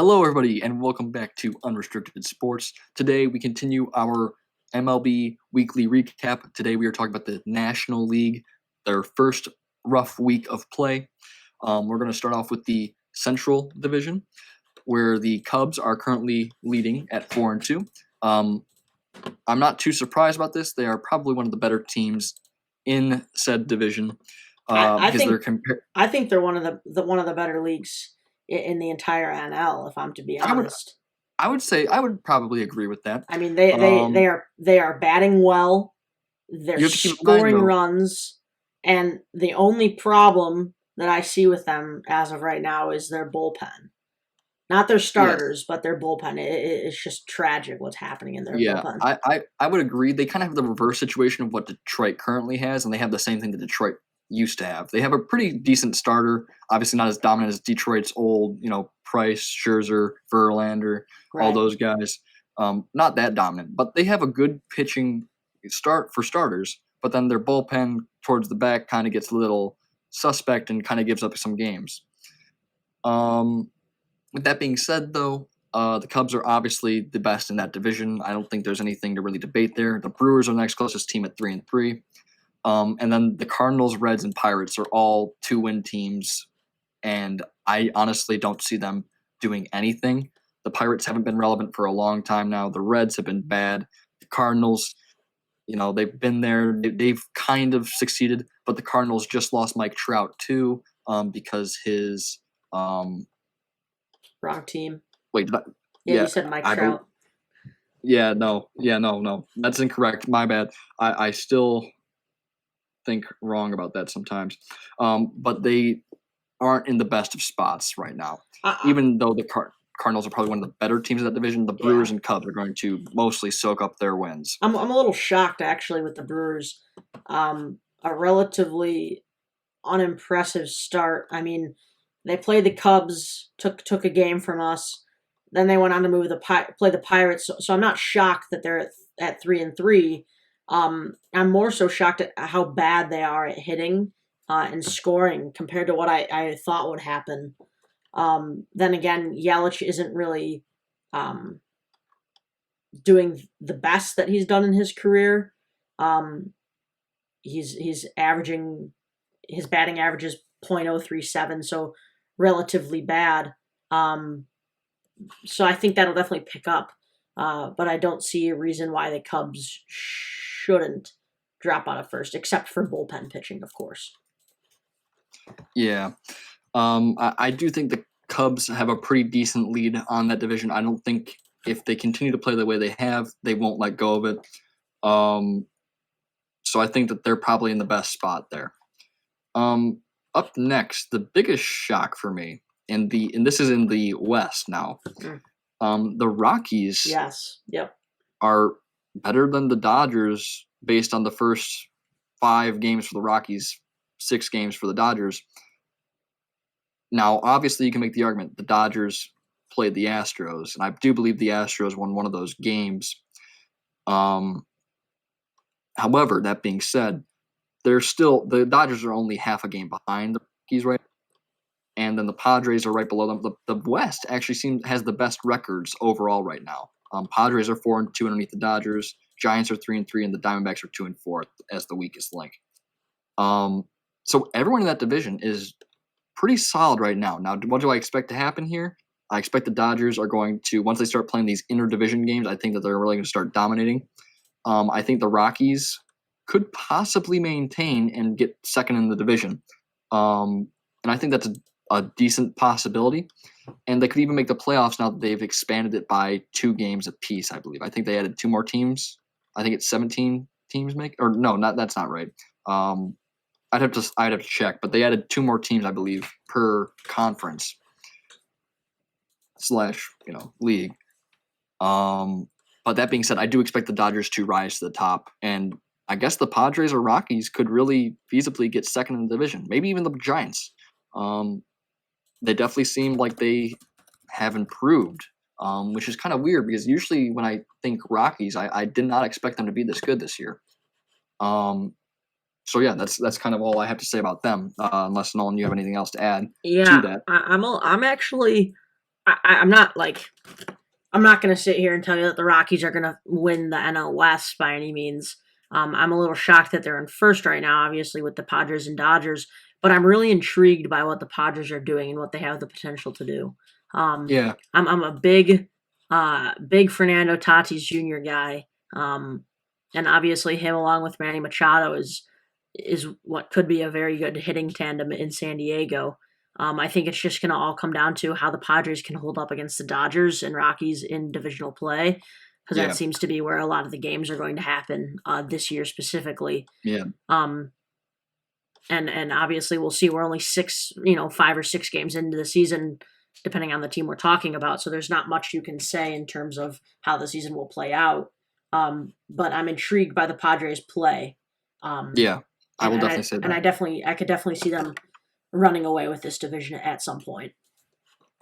Hello, everybody, and welcome back to Unrestricted Sports. Today, we continue our MLB weekly recap. Today, we are talking about the National League, their first rough week of play. We're going to start off with the Central Division, where the Cubs are currently leading at 4-2. I'm not too surprised about this. They are probably one of the better teams in said division I because they're think compared. I think they're one of the better leagues in the entire NL. If I'm to be I would honest, I would say I would probably agree with that. I mean Um, they are batting well. They're you have to keep in mind, scoring though. runs, and the only problem that I see with them as of right now is their bullpen. Not their Yes. starters, but their bullpen. It's just tragic what's happening in their Yeah, bullpen. I would agree. They kind of have the reverse situation of what Detroit currently has, and they have the same thing that Detroit used to have. They have a pretty decent starter, obviously not as dominant as Detroit's old, Price, Scherzer, Verlander, all Right. those guys. Not that dominant, but they have a good pitching start for starters. But then their bullpen towards the back kind of gets a little suspect and kind of gives up some games. Um, with that being said, though, the Cubs are obviously the best in that division. I don't think there's anything to really debate there. The Brewers are the next closest team at 3-3, and then the Cardinals, Reds, and Pirates are all 2-win teams, and I honestly don't see them doing anything. The Pirates haven't been relevant for a long time now. The Reds have been bad. The Cardinals, they've been there. They've kind of succeeded, but the Cardinals just lost Mike Trout too, because his Wrong team. wait, did I, Yeah, you yeah, said Mike I bel Trout. yeah, no, that's incorrect. My bad. I still think wrong about that sometimes. But they aren't in the best of spots right now. I, Even though the Cardinals are probably one of the better teams in that division, the Brewers yeah, and Cubs are going to mostly soak up their wins. I'm a little shocked actually with the Brewers. A relatively unimpressive start. I mean, they played the Cubs, took a game from us. Then they went on to play the Pirates. So I'm not shocked that they're at 3-3. I'm more so shocked at how bad they are at hitting and scoring compared to what I thought would happen. Then again, Yelich isn't really um, doing the best that he's done in his career. Um, he's averaging his batting average is .037, so relatively bad. Um, so I think that'll definitely pick up. But I don't see a reason why the Cubs shouldn't drop out of first, except for bullpen pitching, of course. Yeah, I do think the Cubs have a pretty decent lead on that division. I don't think if they continue to play the way they have, they won't let go of it. Um, so I think that they're probably in the best spot there. Up next, the biggest shock for me and this is in the West now. Mm. The Rockies Yes. Yep. are better than the Dodgers based on the first 5 games for the Rockies, 6 games for the Dodgers. Now, obviously, you can make the argument the Dodgers played the Astros, and I do believe the Astros won one of those games. Um, However, that being said, the Dodgers are only half a game behind the Rockies right, and then the Padres are right below them. The West actually has the best records overall right now. Padres are 4-2 underneath the Dodgers. Giants are 3-3, and the Diamondbacks are 2-4 as the weakest link. So everyone in that division is pretty solid right now. Now, what do I expect to happen here? I expect the Dodgers are going to, once they start playing these interdivision games, I think that they're really going to start dominating. I think the Rockies could possibly maintain and get second in the division. And I think that's a decent possibility. And they could even make the playoffs now that they've expanded it by 2 games apiece, I believe. I think they added 2 more teams. I think it's 17 teams or no, that's not right. I'd have to check, but they added 2 more teams, I believe, per conference / league. But that being said, I do expect the Dodgers to rise to the top, and I guess the Padres or Rockies could really feasibly get second in the division. Maybe even the Giants. They definitely seem like they have improved, which is kind of weird because usually when I think Rockies, I did not expect them to be this good this year. So yeah, that's kind of all I have to say about them. Unless Nolan, you have anything else to add to Yeah, that? I'm actually I'm not like I'm not going to sit here and tell you that the Rockies are going to win the NL West by any means. I'm a little shocked that they're in first right now, obviously with the Padres and Dodgers, but I'm really intrigued by what the Padres are doing and what they have the potential to do. Yeah, I'm a big Fernando Tatis Jr. guy, and obviously him along with Manny Machado is what could be a very good hitting tandem in San Diego. I think it's just going to all come down to how the Padres can hold up against the Dodgers and Rockies in divisional play, because that yeah, seems to be where a lot of the games are going to happen this year specifically. yeah, Um, and obviously we'll see. We're only 5 or 6 games into the season, depending on the team we're talking about. So there's not much you can say in terms of how the season will play out. But I'm intrigued by the Padres' play. Um, yeah. I will definitely say that. I could definitely see them running away with this division at some point.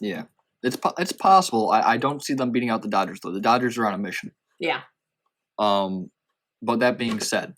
Yeah, it's possible. I don't see them beating out the Dodgers though. The Dodgers are on a mission. Yeah. But that being said,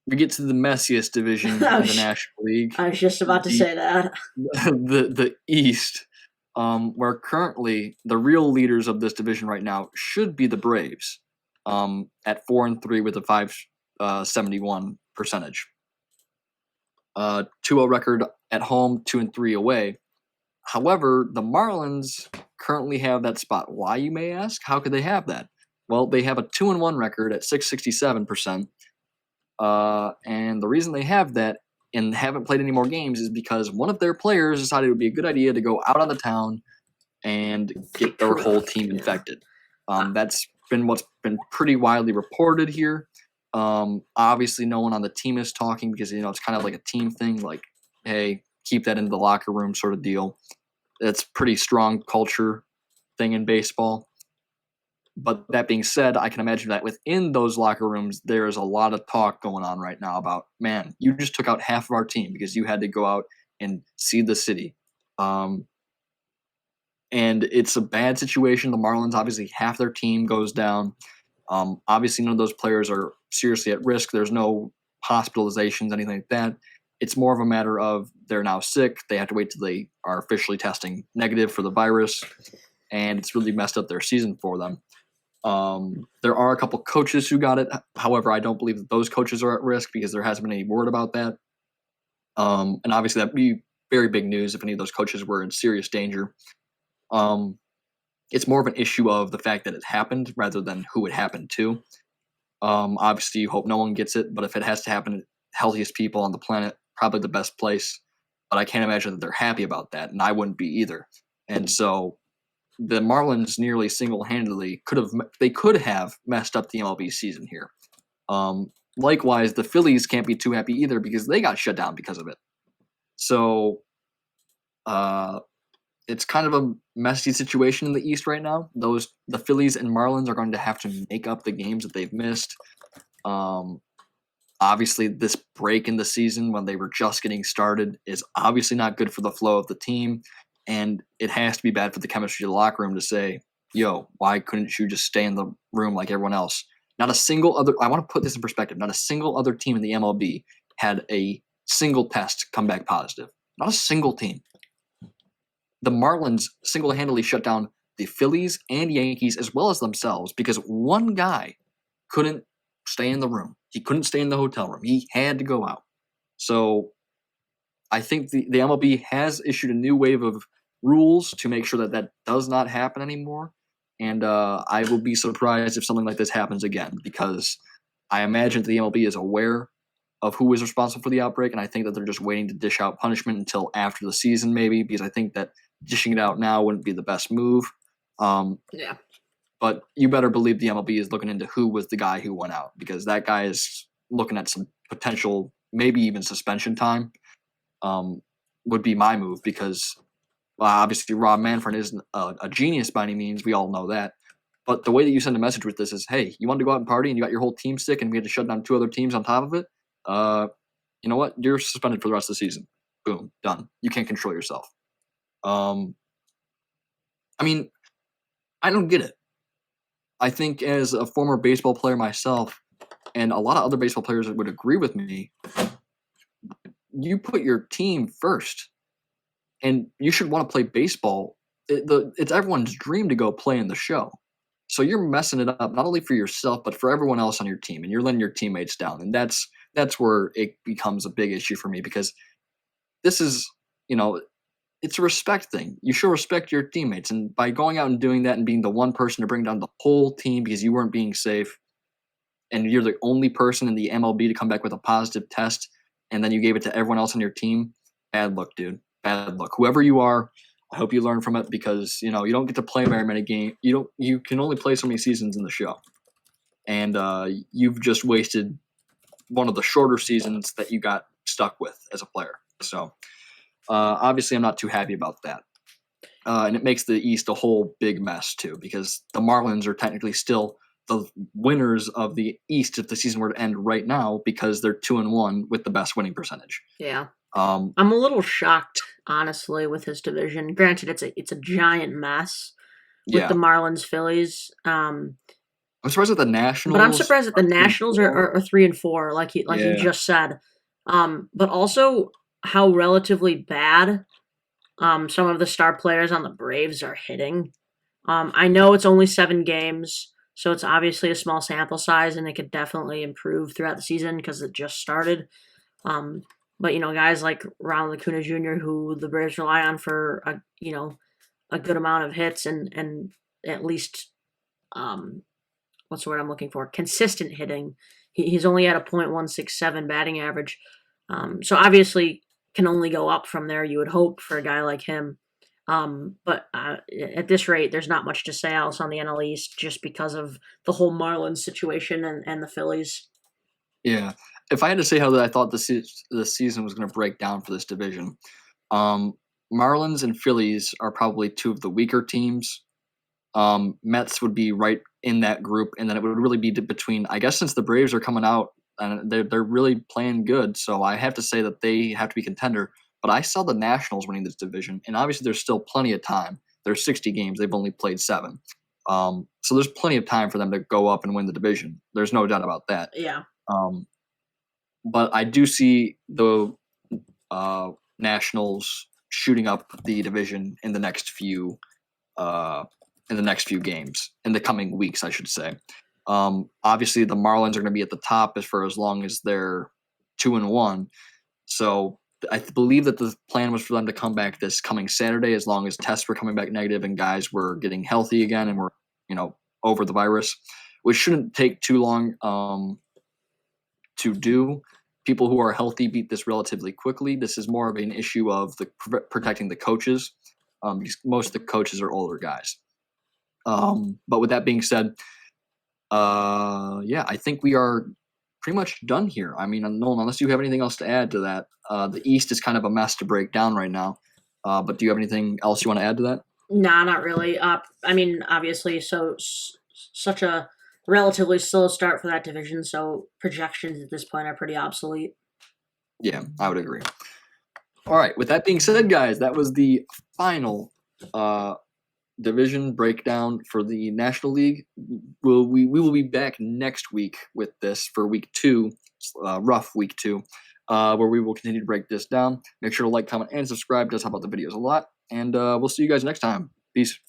we get to the messiest division in the National League. I was just about to say that. The East, where currently the real leaders of this division right now should be the Braves, at 4-3 with a 571 percentage. 2-0 record at home, 2-3 away. However, the Marlins currently have that spot. Why, you may ask? How could they have that? Well, they have a 2-1 record at 667%. And the reason they have that and haven't played any more games is because one of their players decided it would be a good idea to go out on the town and get their whole team infected. That's been what's been pretty widely reported here. Obviously, no one on the team is talking because, it's kind of like a team thing, like, hey, keep that in the locker room sort of deal. It's pretty strong culture thing in baseball. But that being said, I can imagine that within those locker rooms, there's a lot of talk going on right now about, man, you just took out half of our team because you had to go out and see the city. And it's a bad situation. The Marlins, obviously, half their team goes down. Obviously, none of those players are seriously at risk. There's no hospitalizations, anything like that. It's more of a matter of they're now sick. They have to wait till they are officially testing negative for the virus. And it's really messed up their season for them. There are a couple coaches who got it. However, I don't believe that those coaches are at risk because there hasn't been any word about that. And obviously, that'd be very big news if any of those coaches were in serious danger. It's more of an issue of the fact that it happened rather than who it happened to. Obviously, you hope no one gets it, but if it has to happen to healthiest people on the planet, probably the best place. But I can't imagine that they're happy about that, and I wouldn't be either. And so the Marlins nearly single-handedly could have messed up the MLB season here. Likewise, the Phillies can't be too happy either because they got shut down because of it. So it's kind of a messy situation in the East right now. The Phillies and Marlins are going to have to make up the games that they've missed. Obviously, this break in the season when they were just getting started is obviously not good for the flow of the team. And it has to be bad for the chemistry of the locker room to say, yo, why couldn't you just stay in the room like everyone else? Not a single other – I want to put this in perspective. Not a single other team in the MLB had a single test come back positive. Not a single team. The Marlins single-handedly shut down the Phillies and Yankees as well as themselves because one guy couldn't stay in the room. He couldn't stay in the hotel room. He had to go out. So I think the MLB has issued a new wave of rules to make sure that does not happen anymore. And I will be surprised if something like this happens again because I imagine the MLB is aware of who is responsible for the outbreak, and I think that they're just waiting to dish out punishment until after the season maybe because I think that dishing it out now wouldn't be the best move. Yeah. But you better believe the MLB is looking into who was the guy who went out because that guy is looking at some potential, maybe even suspension time. Would be my move because obviously Rob Manfred isn't a genius by any means. We all know that. But the way that you send a message with this is, hey, you wanted to go out and party and you got your whole team sick and we had to shut down 2 other teams on top of it. You know what? You're suspended for the rest of the season. Boom, done. You can't control yourself. I mean, I don't get it. I think as a former baseball player myself, and a lot of other baseball players would agree with me, you put your team first. And you should want to play baseball it's everyone's dream to go play in the show. So you're messing it up not only for yourself but for everyone else on your team, and you're letting your teammates down. And that's where it becomes a big issue for me, because this is, you know, it's a respect thing. You should respect your teammates, and by going out and doing that and being the one person to bring down the whole team because you weren't being safe, and you're the only person in the MLB to come back with a positive test, and then you gave it to everyone else on your team, bad luck, dude. Bad luck. Whoever you are, I hope you learn from it, because you don't get to play very many games. You can only play so many seasons in the show, and you've just wasted one of the shorter seasons that you got stuck with as a player. So obviously, I'm not too happy about that. And it makes the East a whole big mess too, because the Marlins are technically still the winners of the East if the season were to end right now, because they're 2-1 with the best winning percentage. Yeah. I'm a little shocked, honestly, with his division. Granted, it's a giant mess with the Marlins, Phillies. I'm surprised at the Nationals. But I'm surprised that the Nationals are 3-4, like you just said. But also how relatively bad some of the star players on the Braves are hitting. I know it's only 7 games, so it's obviously a small sample size, and it could definitely improve throughout the season because it just started. But guys like Ronald Acuna Jr., who the Braves rely on for a good amount of hits and at least what's the word I'm looking for? Consistent hitting. He's only at a .167 batting average, so obviously can only go up from there. You would hope for a guy like him, but at this rate, there's not much to say else on the NL East just because of the whole Marlins situation and the Phillies. Yeah. If I had to say how I thought the season was going to break down for this division, Marlins and Phillies are probably 2 of the weaker teams. Mets would be right in that group, and then it would really be between, I guess, since the Braves are coming out and they're really playing good, so I have to say that they have to be contender. But I saw the Nationals winning this division, and obviously there's still plenty of time. There's 60 games; they've only played 7, so there's plenty of time for them to go up and win the division. There's no doubt about that. Yeah. But I do see the Nationals shooting up the division in the next few games, in the coming weeks, I should say. Obviously, the Marlins are going to be at the top for as long as they're 2-1. So I believe that the plan was for them to come back this coming Saturday, as long as tests were coming back negative and guys were getting healthy again and were over the virus, which shouldn't take too long to do. People who are healthy beat this relatively quickly. This is more of an issue of protecting the coaches, because most of the coaches are older guys. But with that being said, I think we are pretty much done here. I mean, Nolan, unless you have anything else to add to that, the East is kind of a mess to break down right now. But do you have anything else you want to add to that? Nah, not really. I mean, obviously, such a relatively slow start for that division, so projections at this point are pretty obsolete. Yeah, I would agree. All right, with that being said, guys, that was the final division breakdown for the National League. We will be back next week with this for week 2, rough week 2, where we will continue to break this down. Make sure to like, comment, and subscribe. It does help out the videos a lot. And we'll see you guys next time. Peace.